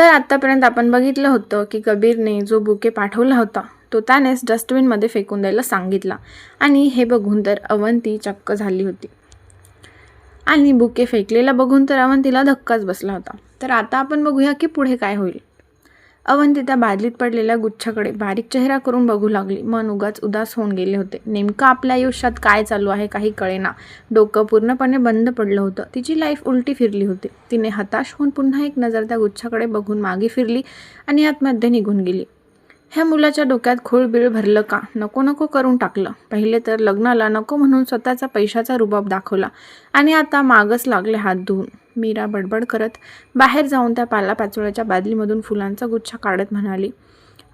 तर आत्तापर्यंत आपण बघितलं होतं की कबीरने जो बुके पाठवला होता तो त्यानेच डस्टबिनमध्ये फेकून द्यायला सांगितला आणि हे बघून तर अवंती चक्क झाली होती आणि बुके फेकलेला बघून तर अवंतीला धक्काच बसला होता. तर आता आपण बघूया की पुढे काय होईल. अवंती त्या बादलीत पडलेल्या गुच्छाकडे बारीक चेहरा करून बघू लागली. मन उगाच उदास होऊन गेले होते. नेमकं आपल्या आयुष्यात काय चालू आहे काही कळेना. डोकं पूर्णपणे बंद पडलं होतं. तिची लाईफ उलटी फिरली होती. तिने हताश होऊन पुन्हा एक नजर त्या गुच्छाकडे बघून मागे फिरली आणि आतमध्ये निघून गेली. ह्या मुलाच्या डोक्यात खूळबीळ भरलं का? नको नको करून टाकलं. पहिले तर लग्नाला नको म्हणून स्वतःचा पैशाचा रुबाब दाखवला आणि आता मागच लागले हात धुवून. मीरा बडबड करत बाहेर जाऊन त्या पालापाचोळ्याच्या बादलीमधून फुलांचा गुच्छा काढत म्हणाली,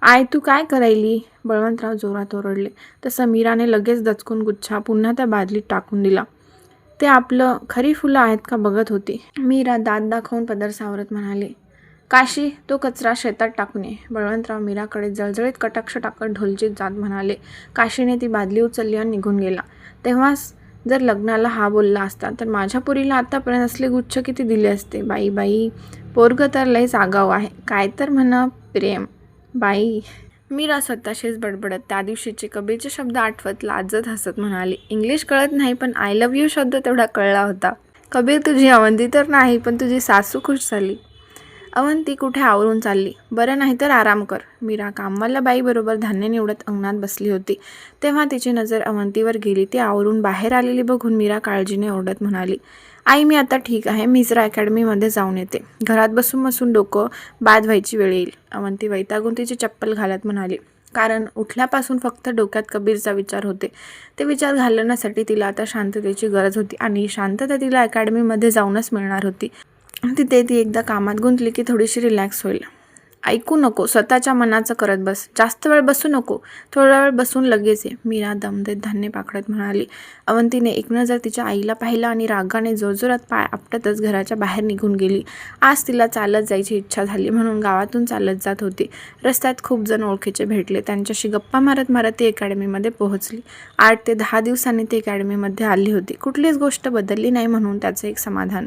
आय तू काय करायली? बळवंतराव जोरात ओरडले. तसं मीराने लगेच दचकून गुच्छा पुन्हा त्या बादलीत टाकून दिला. ते आपलं खरी फुलं आहेत का बघत होती. मीरा दात दाखवून पदर सावरत म्हणाली, काशी तो कचरा शेतात टाकून ये. बळवंतराव मीराकडे जळजळीत कटाक्ष टाकत ढोलजीत जात म्हणाले. काशीने ती बादली उचलली आणि निघून गेला. तेव्हाच जर लग्नाला हा बोलला असता तर माझ्या पुरीला आतापर्यंत असले गुच्छ किती दिले असते. बाई बाई, पोरग तर लयच आगाऊ आहे. काय तर म्हणा प्रेम बाई. मीरा स्वतःशीच बडबडत त्या दिवशीचे कबीरचे शब्द आठवत लाजत हसत म्हणाली, इंग्लिश कळत नाही पण आय लव्ह यू शब्द तेवढा कळला होता. कबीर तुझी अवंती तर नाही पण तुझी सासू खुश झाली. अवंती कुठे आवरून चालली? बरं नाही तर आराम कर. मीरा कामवाल्या बाईबरोबर धान्य निवडत अंगणात बसली होती. तेव्हा तिची नजर अवंतीवर गेली. ती आवरून बाहेर आलेली बघून मीरा काळजीने ओरडत म्हणाली, आई मी आता ठीक आहे. मी जरा अकॅडमीमध्ये जाऊन येते. घरात बसून बसून डोकं बाद व्हायची वेळ येईल. अवंती वैतागून तिची चप्पल घालत म्हणाली, कारण उठल्यापासून फक्त डोक्यात कबीरचा विचार होते. ते विचार घालवण्यासाठी तिला आता शांततेची गरज होती आणि शांतता तिला अकॅडमीमध्ये जाऊनच मिळणार होती. तिथे ती एकदा कामात गुंतली की थोडीशी रिलॅक्स होईल. ऐकू नको, स्वतःच्या मनाचं करत बस. जास्त वेळ बसू नको. थोडा वेळ बसून लगेच ये. मीरा दम देत धान्य पाकडत म्हणाली. अवंतीने एक नजर तिच्या आईला पाहिलं आणि रागाने जोरजोरात पाय आपटतच घराच्या बाहेर निघून गेली. आज तिला चालत जायची इच्छा झाली म्हणून गावातून चालत जात होती. रस्त्यात खूप जण ओळखीचे भेटले. त्यांच्याशी गप्पा मारत मारत ती अकॅडमीमध्ये पोहोचली. 8 ते 10 दिवसांनी ती अकॅडमीमध्ये आली होती. कुठलीच गोष्ट बदलली नाही म्हणून त्याचं एक समाधान.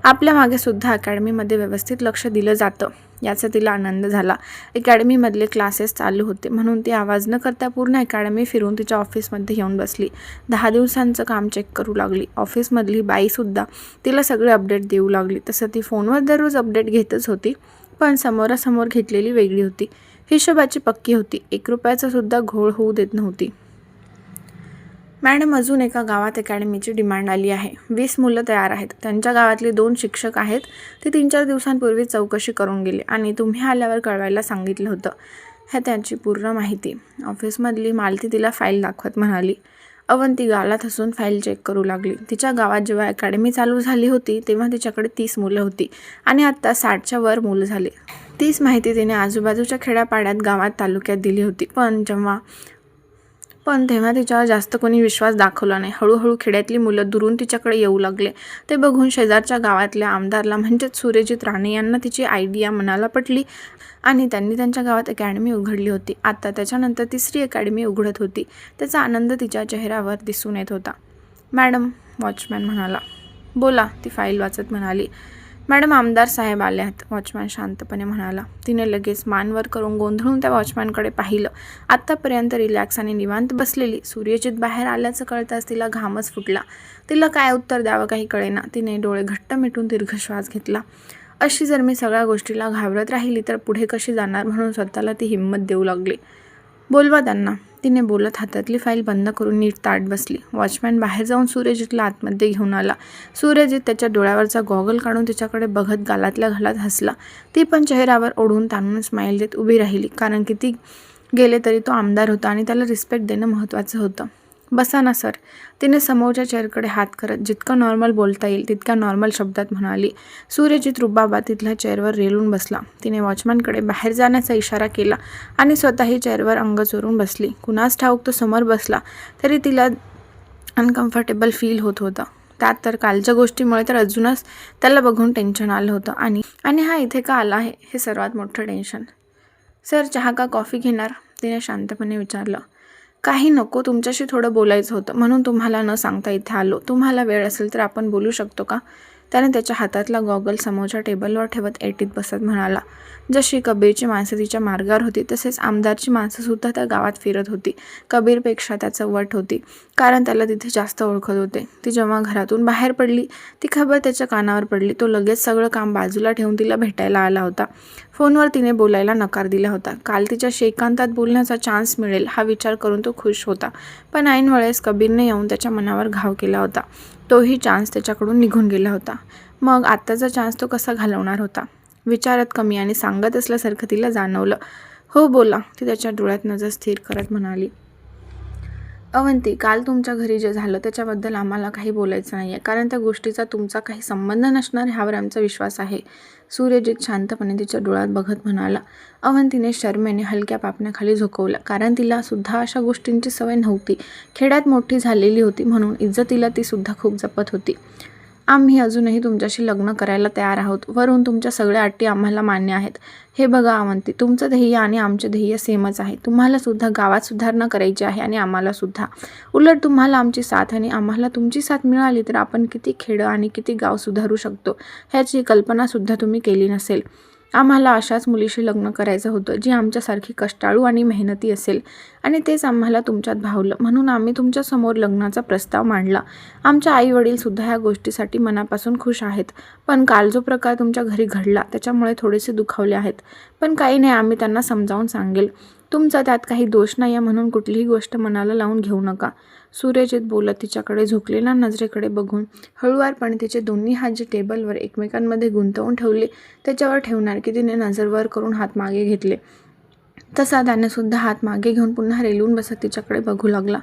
आपल्या मागे सुद्धा अकॅडमीमध्ये व्यवस्थित लक्ष दिलं जातं याचा तिला आनंद झाला. अकॅडमीमधले क्लासेस चालू होते म्हणून ती आवाज न करता पूर्ण अकॅडमी फिरून तिच्या ऑफिसमध्ये येऊन बसली. 10 दिवसांचं काम चेक करू लागली. ऑफिसमधली बाईसुद्धा तिला सगळे अपडेट देऊ लागली. तसं ती फोनवर दररोज अपडेट घेतच होती पण समोरासमोर घेतलेली वेगळी होती. हिशोबाची पक्की होती. 1 रुपयाचा सुद्धा घोळ होऊ देत नव्हती. मॅडम अजून एका गावात अकॅडमीची डिमांड आली आहे. 20 मुलं तयार आहेत. त्यांच्या गावातले 2 शिक्षक आहेत. ते 3-4 दिवसांपूर्वी चौकशी करून गेले आणि तुम्ही आल्यावर कळवायला सांगितलं होतं. ह्या त्यांची पूर्ण माहिती. ऑफिसमधली मालती तिला फाईल दाखवत म्हणाली. अवंती गालात हसून फाईल चेक करू लागली. तिच्या गावात जेव्हा अकॅडमी चालू झाली होती तेव्हा तिच्याकडे 30 मुलं होती आणि आत्ता 60च्या वर मुलं झाली. 30 माहिती तिने आजूबाजूच्या खेड्यापाड्यात गावात तालुक्यात दिली होती पण तेव्हा तिच्यावर जास्त कोणी विश्वास दाखवला नाही. हळूहळू खेड्यातली मुलं दुरून तिच्याकडे येऊ लागले. ते बघून शेजारच्या गावातल्या आमदारला म्हणजेच सूर्यजित राणे यांना तिची आयडिया मनाला पटली आणि त्यांनी त्यांच्या गावात अकॅडमी उघडली होती. आता त्याच्यानंतर 3री अकॅडमी उघडत होती. त्याचा आनंद तिच्या चेहऱ्यावर दिसून येत होता. मॅडम, वॉचमॅन म्हणाला. बोला, ती फाईल वाचत म्हणाली. मॅडम आमदार साहेब आले आहेत, वॉचमॅन शांतपणे म्हणाला. तिने लगेच मानवर करून गोंधळून त्या वॉचमॅनकडे पाहिलं. आत्तापर्यंत रिलॅक्स आणि निवांत बसलेली सूर्यजित बाहेर आल्याचं कळताच तिला घामच फुटला. तिला काय उत्तर द्यावं काही कळेना. तिने डोळे घट्ट मिटून दीर्घ श्वास घेतला. अशी जर मी सगळ्या गोष्टीला घाबरत राहिली तर पुढे कशी जाणार म्हणून स्वतःला ती हिंमत देऊ लागली. बोलवा त्यांना, तिने बोलत हातातली फाईल बंद करून नीट ताट बसली. वॉचमॅन बाहेर जाऊन सूर्यजितला आतमध्ये घेऊन आला. सूर्यजित त्याच्या डोळ्यावरचा गॉगल काढून तिच्याकडे बघत गालातल्या घालात हसला. ती पण चेहऱ्यावर ओढून ताणून स्माईल देत उभी राहिली, कारण किती गेले तरी तो आमदार होता आणि त्याला रिस्पेक्ट देणं महत्त्वाचं होतं. बसा ना सर, तिने समोरच्या चेअरकडे हात करत जितकं नॉर्मल बोलता येईल तितक्या नॉर्मल शब्दात म्हणाली. सूर्यजित रुबाबा तिथल्या चेअरवर रेलून बसला. तिने वॉचमॅनकडे बाहेर जाण्याचा इशारा केला आणि स्वतःही चेअरवर अंग चोरून बसली. कुणास ठाऊक तो समोर बसला तरी तिला अनकम्फर्टेबल फील होत होतं. त्यात तर कालच्या गोष्टीमुळे तर अजूनच त्याला बघून टेन्शन आलं होतं आणि हा इथे का आला आहे हे सर्वात मोठं टेन्शन. सर, चहा का कॉफी घेणार? तिने शांतपणे विचारलं. काही नको, तुमच्याशी थोडं बोलायचं होतं म्हणून तुम्हाला न सांगता इथे आलो. तुम्हाला वेळ असेल तर आपण बोलू शकतो का? त्याने त्याच्या हातातला गॉगल समोरच्या टेबलवर ठेवत एटीत बसत म्हणाला, जशी कबीरची माणसं तिच्या मार्गावर होती तसेच आमदारची माणसंसुद्धा त्या गावात फिरत होती. कबीरपेक्षा त्याचं वट होती, कारण त्याला तिथे जास्त ओळखत होते. ती जेव्हा घरातून बाहेर पडली ती खबर त्याच्या कानावर पडली. तो लगेच सगळं काम बाजूला ठेवून तिला भेटायला आला होता. फोनवर तिने बोलायला नकार दिला होता. काल तिच्या एकांतात बोलण्याचा चान्स मिळेल हा विचार करून तो खुश होता, पण ऐन वेळेस कबीरने येऊन त्याच्या मनावर घाव केला होता. तोही चान्स त्याच्याकडून निघून गेला होता. मग आत्ताचा चान्स तो कसा घालवणार होता? विचारत कमी आणि सांगत असल्यासारखं तिला जाणवलं. हो बोला, ती त्याच्या डोळ्यात नजर स्थिर करत म्हणाली. अवंती, काल तुमच्या घरी जे झालं त्याच्याबद्दल आम्हाला काही बोलायचं नाही आहे, कारण त्या गोष्टीचा तुमचा काही संबंध नसणार ह्यावर आमचा विश्वास आहे. सूर्यजित शांतपणे तिच्या डोळ्यात बघत म्हणाला. अवंतीने शर्मेने हलक्या पापण्याखाली झोकवलं, कारण तिला सुद्धा अशा गोष्टींची सवय नव्हती. खेड्यात मोठी झालेली होती म्हणून इज्जतीला ती सुद्धा खूप जपत होती. आम्ही अजूनही तुमच्याशी लग्न करायला तयार आहोत. वरून तुमच्या सगळ्या अटी आम्हाला मान्य आहेत. हे बघा अवंती, तुमचं ध्येय आणि आमचे ध्येय सेमच आहे. तुम्हाला सुद्धा गावात सुधारणा करायची आहे आणि आम्हाला सुद्धा. उलट तुम्हाला आमची साथ आणि आम्हाला तुमची साथ मिळाली तर आपण किती खेडं आणि किती गाव सुधारू शकतो ह्याची कल्पनासुद्धा तुम्ही केली नसेल. आम्हाला अशाच मुलीशी लग्न करायचं होतं जी आमच्यासारखी कष्टाळू आणि मेहनती असेल, आणि तेच आम्हाला तुमच्यात भावलं म्हणून आम्ही तुमच्यासमोर लग्नाचा प्रस्ताव मांडला. आमच्या आईवडीलसुद्धा ह्या गोष्टीसाठी मनापासून खुश आहेत, पण काल जो प्रकार तुमच्या घरी घडला त्याच्यामुळे थोडेसे दुखावले आहेत. पण काही नाही, आम्ही त्यांना समजावून सांगेल. तुमचा त्यात काही दोष नाही आहे म्हणून कुठलीही गोष्ट मनाला लावून घेऊ नका. सूर्यजित बोलत तिच्याकडे झोकलेल्या नजरेकडे बघून हळुवारपणे तिचे दोन्ही हात जे टेबलवर एकमेकांमध्ये गुंतवून ठेवले त्याच्यावर ठेवणार की तिने नजर वर करून हात मागे घेतले. तसा त्याने सुद्धा हात मागे घेऊन पुन्हा रेलून बसत तिच्याकडे बघू लागला.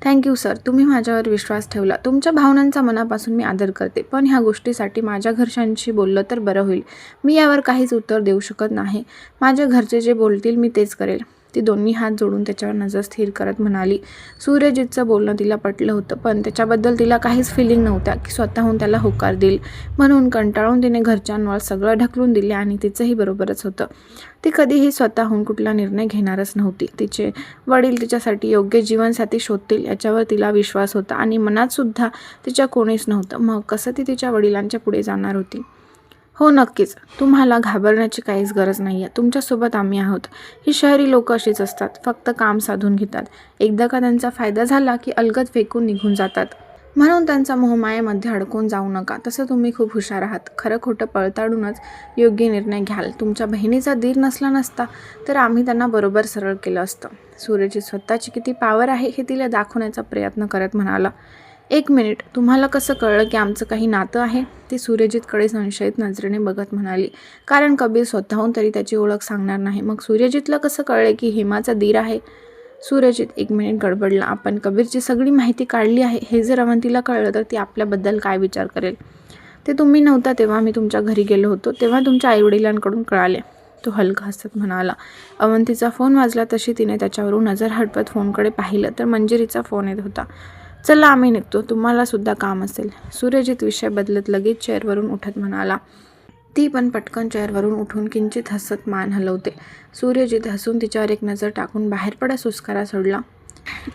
थँक्यू सर, तुम्ही माझ्यावर विश्वास ठेवला. तुमच्या भावनांचा मनापासून मी आदर करते, पण ह्या गोष्टीसाठी माझ्या घरच्यांशी बोललं तर बरं होईल. मी यावर काहीच उत्तर देऊ शकत नाही. माझ्या घरचे जे बोलतील मी तेच करेल. ती दोन्ही हात जोडून त्याच्यावर नजर स्थिर करत म्हणाली. सूर्यजितचं बोलणं तिला पटलं होतं, पण त्याच्याबद्दल तिला काहीच फिलिंग नव्हत्या की स्वतःहून त्याला होकार देईल. म्हणून कंटाळून तिने घरच्यांवर सगळं ढकलून दिले आणि तिचंही बरोबरच होतं. ती कधीही स्वतःहून कुठला निर्णय घेणारच नव्हती. तिचे वडील तिच्यासाठी योग्य जीवनसाथी शोधतील याच्यावर तिला विश्वास होता आणि मनात सुद्धा तिच्या कोणीच नव्हतं. मग कसं ती तिच्या वडिलांच्या पुढे जाणार होती? हो नक्कीच, तुम्हाला घाबरण्याची काहीच गरज नाही आहे. तुमच्यासोबत आम्ही आहोत. ही शहरी लोक अशीच असतात, फक्त काम साधून घेतात. एकदा का त्यांचा फायदा झाला की अलगद फेकून निघून जातात. म्हणून त्यांचा मोहमायेमध्ये अडकून जाऊ नका. तसं तुम्ही खूप हुशार आहात. खरं खोटं पळताडूनच योग्य निर्णय घ्याल. तुमच्या बहिणीचा धीर नसला नसता तर आम्ही त्यांना बरोबर सरळ केलं असतं. सूर्यची स्वतःची किती पॉवर आहे हे तिला दाखवण्याचा प्रयत्न करत म्हणाला. एक मिनिट, तुम्हाला कसं कळलं की आमचं काही नातं आहे? ती सूर्यजितकडे संशयित नजरेने बघत म्हणाली. कारण कबीर स्वतःहून तरी त्याची ओळख सांगणार नाही. मग सूर्यजितला कसं कळले की हेमाचा धीर आहे? सूर्यजित एक मिनिट गडबडला. आपण कबीरची सगळी माहिती काढली आहे. हे जर अवंतीला कळलं तर ती आपल्याबद्दल काय विचार करेल? ते तुम्ही नव्हता तेव्हा मी तुमच्या घरी गेलो होतो, तेव्हा तुमच्या आईवडिलांकडून कळाले. तो हलका हसत म्हणाला. अवंतीचा फोन वाजला तशी तिने त्याच्यावरून नजर हटवत फोनकडे पाहिलं तर मंजिरीचा फोन येत होता. चला आम्ही निघतो, तुम्हाला सुद्धा काम असेल. सूर्यजित विषय बदलत लगेच चेअरवरून उठत म्हणाला. ती पण पटकन चेअरवरून उठून किंचित हसत मान हलवते. सूर्यजित हसून तिच्यावर एक नजर टाकून बाहेर पडा सुस्कारा सोडला.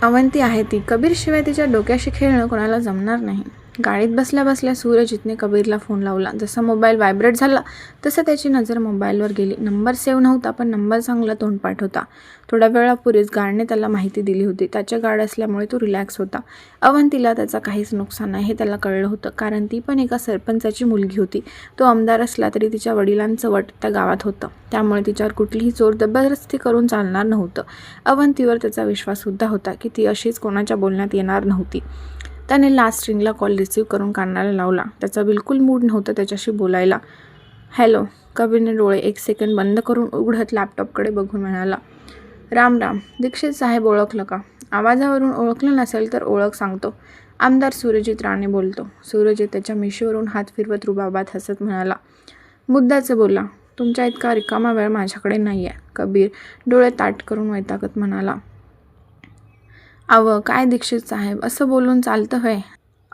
अवंती आहे ती. कबीरशिवाय तिच्या डोक्याशी खेळणं कोणाला जमणार नाही. गाडीत बसल्या बसल्या सूर्यजितने कबीरला फोन लावला. जसा मोबाईल व्हायब्रेट झाला तसं त्याची नजर मोबाईलवर गेली. नंबर सेव्ह नव्हता, पण नंबर चांगला तोंडपाठ होता. थोड्या वेळापूर्वीच गार्डने त्याला माहिती दिली होती. त्याच्या गार्ड असल्यामुळे तो रिलॅक्स होता. अवंतीला त्याचा काहीच नुकसान नाही हे त्याला कळलं होतं, कारण ती पण एका सरपंचाची मुलगी होती. तो आमदार असला तरी तिच्या वडिलांचं वट त्या गावात होतं, त्यामुळे तिच्यावर कुठलीही जोर जबरदस्ती करून चालणार नव्हतं. अवंतीवर त्याचा विश्वाससुद्धा होता की ती अशीच कोणाच्या बोलण्यात येणार नव्हती. त्याने लास्ट रिंगला कॉल रिसीव्ह करून कानाला लावला. त्याचा बिलकुल मूड नव्हता त्याच्याशी बोलायला. हॅलो. कबीरने डोळे एक सेकंड बंद करून उघडत लॅपटॉपकडे बघून म्हणाला. राम राम. दीक्षित साहेब ओळखलं का? आवाजावरून ओळखलं नसेल तर ओळख सांगतो. आमदार सूर्यजित राणे बोलतो. सूर्यजित त्याच्या मिशीवरून हात फिरवत रुबाबात हसत म्हणाला. मुद्द्याचं बोला. तुमच्या इतका रिकामा वेळ माझ्याकडे नाही आहे. कबीर डोळे ताट करून वैतागत म्हणाला. काय दीक्षित साहेब, असं बोलून चालतं होय?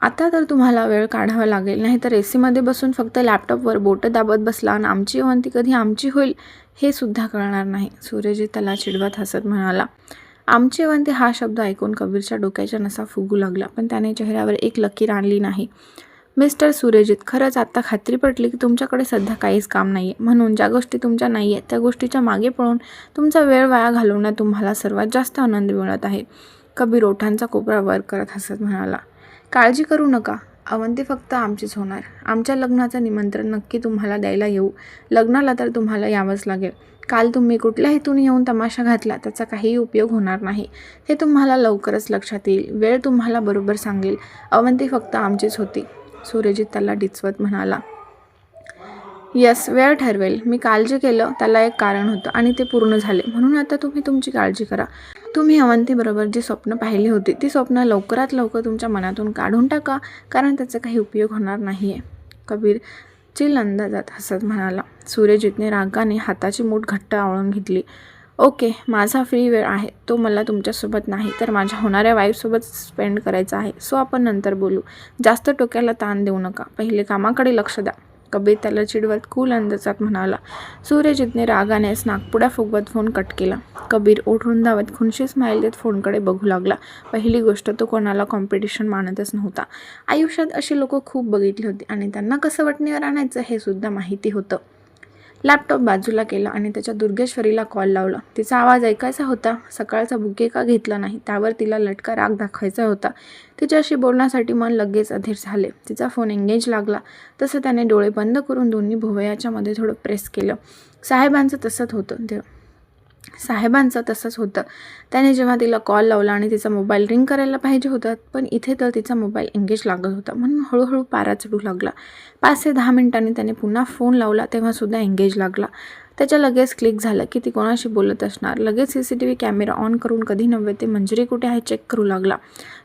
आता तर तुम्हाला वेळ काढावा लागेल, नाही तर एसीमध्ये बसून फक्त लॅपटॉपवर बोटं दाबत बसला आणि आमची अवंती कधी आमची होईल हे सुद्धा कळणार नाही. सूर्यजित त्याला चिडवत हसत म्हणाला. आमची अवंती हा शब्द ऐकून कबीरच्या डोक्याच्या नसा फुगू लागला, पण त्याने चेहऱ्यावर एक लकीर आणली नाही. मिस्टर सूर्यजित, खरंच आत्ता खात्री पटली की तुमच्याकडे सध्या काहीच काम नाही आहे, म्हणून ज्या गोष्टी तुमच्या नाही आहेत त्या गोष्टीच्या मागे पळून तुमचा वेळ वाया घालवण्यात तुम्हाला सर्वात जास्त आनंद मिळत आहे. कबीर ओठांचा कोपरा वर करत हसत म्हणाला. काळजी करू नका, अवंती फक्त आमचीच होणार. आमच्या लग्नाचं निमंत्रण नक्की तुम्हाला द्यायला येऊ. लग्नाला तर तुम्हाला यावंच लागेल. काल तुम्ही कुठल्या हेतून येऊन तमाशा घातला त्याचा काहीही उपयोग होणार नाही, हे तुम्हाला लवकरच लक्षात येईल. वेळ तुम्हाला बरोबर सांगेल. अवंती फक्त आमचीच होती. सूर्यजित त्याला डिचवत म्हणाला. यस, वेळ ठरवेल. मी काल जे केलं त्याला एक कारण होतं आणि ते पूर्ण झाले, म्हणून आता तुम्ही तुमची काळजी करा. तुम्ही अवंतीबरोबर जी स्वप्न पाहिली होती ती स्वप्न लवकरात लवकर तुमच्या मनातून काढून टाका, कारण त्याचा काही उपयोग होणार नाही आहे. कबीर चिल अंदाजात हसत म्हणाला. सूर्यजितने रागाने हाताची मूठ घट्ट आवळून घेतली. ओके, माझा फ्री वेळ आहे, तो मला तुमच्यासोबत नाही तर माझ्या होणाऱ्या वाईफसोबत स्पेंड करायचा आहे. सो आपण नंतर बोलू. जास्त डोक्याला ताण देऊ नका, पहिले कामाकडे लक्ष द्या. कबीर त्याला चिडवत कूल अंदाजात म्हणाला. सूर्यजितने रागानेच नागपुड्या फुगवत फोन कट केला. कबीर ओठ रुंदावत खुनशी स्माईल देत फोनकडे बघू लागला. पहिली गोष्ट, तो कोणाला कॉम्पिटिशन मानतच नव्हता. आयुष्यात अशी लोकं खूप बघितली होती आणि त्यांना कसं वटणीवर आणायचं हे सुद्धा माहिती होतं. लॅपटॉप बाजूला केला आणि त्याच्या दुर्गेश्वरीला कॉल लावला. तिचा आवाज ऐकायचा होता. सकाळचा बुके का घेतला नाही त्यावर तिला लटका राग दाखवायचा होता. तिच्याशी बोलण्यासाठी मन लगेच अधीर झाले. तिचा फोन एंगेज लागला. तसं त्याने डोळे बंद करून दोन्ही भुवयाच्या मध्ये थोडं प्रेस केलं. साहेबांचं तसंच होतं. त्याने जेव्हा तिला कॉल लावला आणि तिचा मोबाईल रिंग करायला पाहिजे होता, पण इथे तर तिचा मोबाईल एंगेज लागत होता, म्हणून हळूहळू पारा चढू लागला. 5 ते 10 मिनिटांनी त्याने पुन्हा फोन लावला, तेव्हासुद्धा एंगेज लागला. त्याच्या लगेच क्लिक झालं की ती कोणाशी बोलत असणार. लगेच CCTV कॅमेरा ऑन करून कधी नव्हे ते मंजिरी कुठे आहे चेक करू लागला.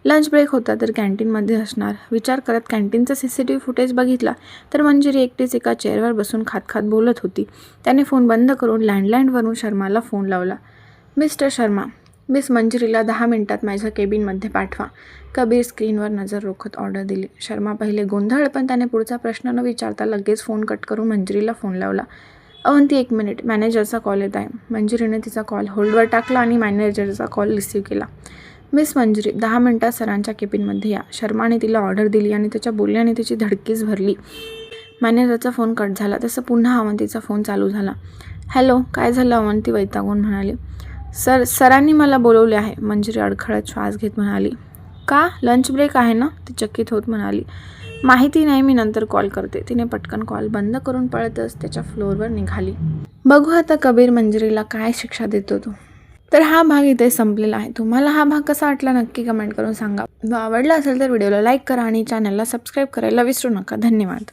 लंच ब्रेक होता तर कॅन्टीनमध्ये असणार. विचार करत कॅन्टीनचा CCTV फुटेज बघितला तर मंजिरी एकटीच एका चेअरवर बसून खात बोलत होती. त्याने फोन बंद करून लँडलाईनवरून शर्माला फोन लावला. मिस्टर शर्मा, मिस मंजिरीला 10 मिनिटात माझ्या केबिनमध्ये पाठवा. कबीर स्क्रीनवर नजर रोखत ऑर्डर दिली. शर्मा पहिले गोंधळ, पण त्याने पुढचा प्रश्न न विचारता लगेच फोन कट करून मंजिरीला फोन लावला. अवंती, 1 मिनिट, मॅनेजरचा कॉल येत आहे. मंजिरीने तिचा कॉल होल्डवर टाकला आणि मॅनेजरचा कॉल रिसीव्ह केला. मिस मंजिरी, 10 मिनिटात सरांच्या केबिनमध्ये या. शर्माने तिला ऑर्डर दिली आणि त्याच्या बोलण्याने तिची धडकीच भरली. मॅनेजरचा फोन कट झाला तसं पुन्हा अवंतीचा फोन चालू झाला. हॅलो, काय झालं? अवंती वैतागून म्हणाली. सरांनी मला बोलवले आहे. मंजिरी अडखळत श्वास घेत म्हणाली. का? लंच ब्रेक आहे ना? ती चकित होत म्हणाली. माहिती नाही, मी नंतर कॉल करते. तिने पटकन कॉल बंद करून पळतच त्याच्या फ्लोअरवर निघाली. बघू आता कबीर मंजिरीला काय शिक्षा देतो तो. तर हा भाग इथे संपलेला आहे. तुम्हाला हा भाग कसा वाटला नक्की कमेंट करून सांगा. आवडला असेल तर व्हिडिओला लाईक करा आणि चॅनलला सबस्क्राईब करायला विसरू नका. धन्यवाद.